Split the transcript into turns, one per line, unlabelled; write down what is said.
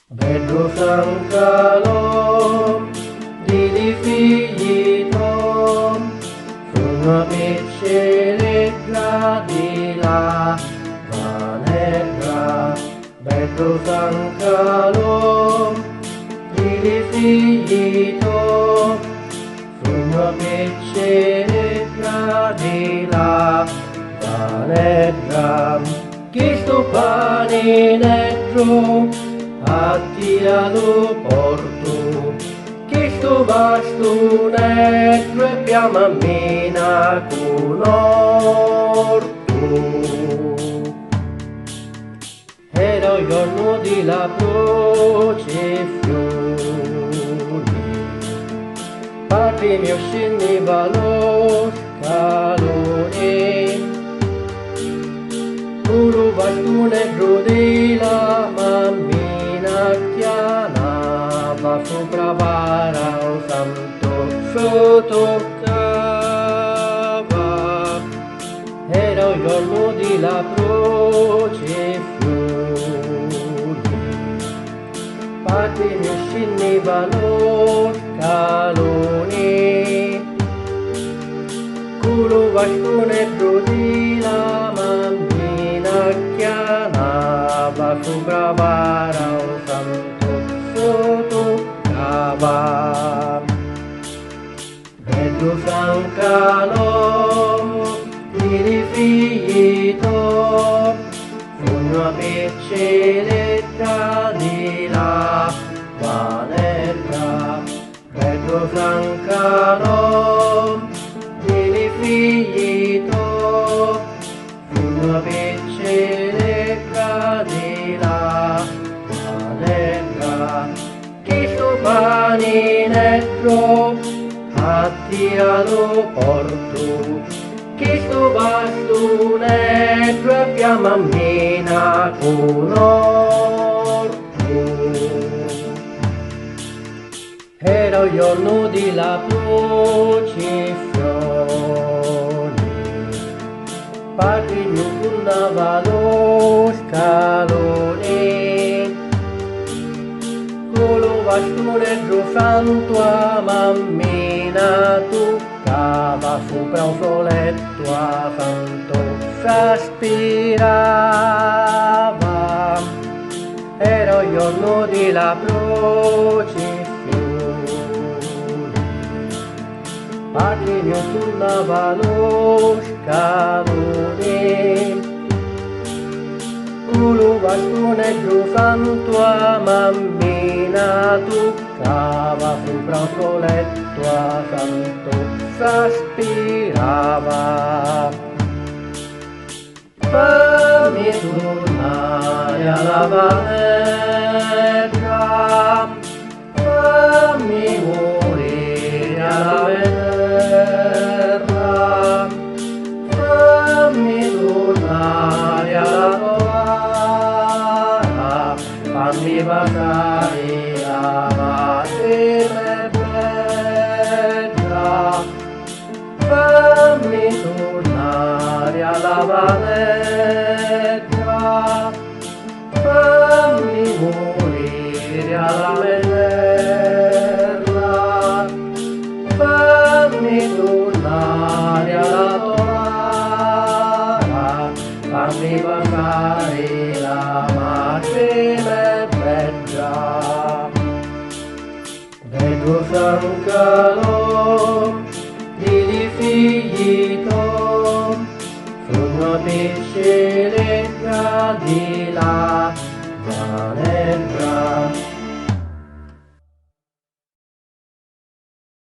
Vedo San Calò di figli tuoi, sono amici di là, Vanegra. Vedo San Calò di figli tuoi, sono amici di là, Vanegra. Chi sto pane netro attialo porto, che sto bastone e piama mina con orto. Era il giorno di la processione, padre mio scendeva lo scalone, con lo bastone di la mammina chiamava sopra vara un santo sottocava. Era il giorno di la processione, padre mio scendeva lo scalone, con lo bastone di la mammina chiamava sopra vara un santo sottocava. Vedo San Calò di figli tuoi, sono amici di là, Vanegra. Vedo San Calò di figli tuoi, sono amici di là, Vanegra. Chi sto pane netto attialo porto, chi sto bastone piama mina con orto. Era il giorno di la processione, padre mio fundava lo scalone, con lo bastone santo a mammina toccava sopra un soletto a santo s'aspirava. Era il giorno di la processione, padre mio suonava lo scalone, con lo bastone santo a mammina toccava sopra un soletto a santo s'aspirava. Fammi tornare alla Vanegra, fammi morire alla terra, fammi tornare alla tua, fammi baciare la madre bella, fammi tornare alla Vanegra, fammi morire alla terra, fammi tornare alla tua, fammi baciare la madre bella. Vedo San Calò di figli tuoi, sono amici di là, Vanegra.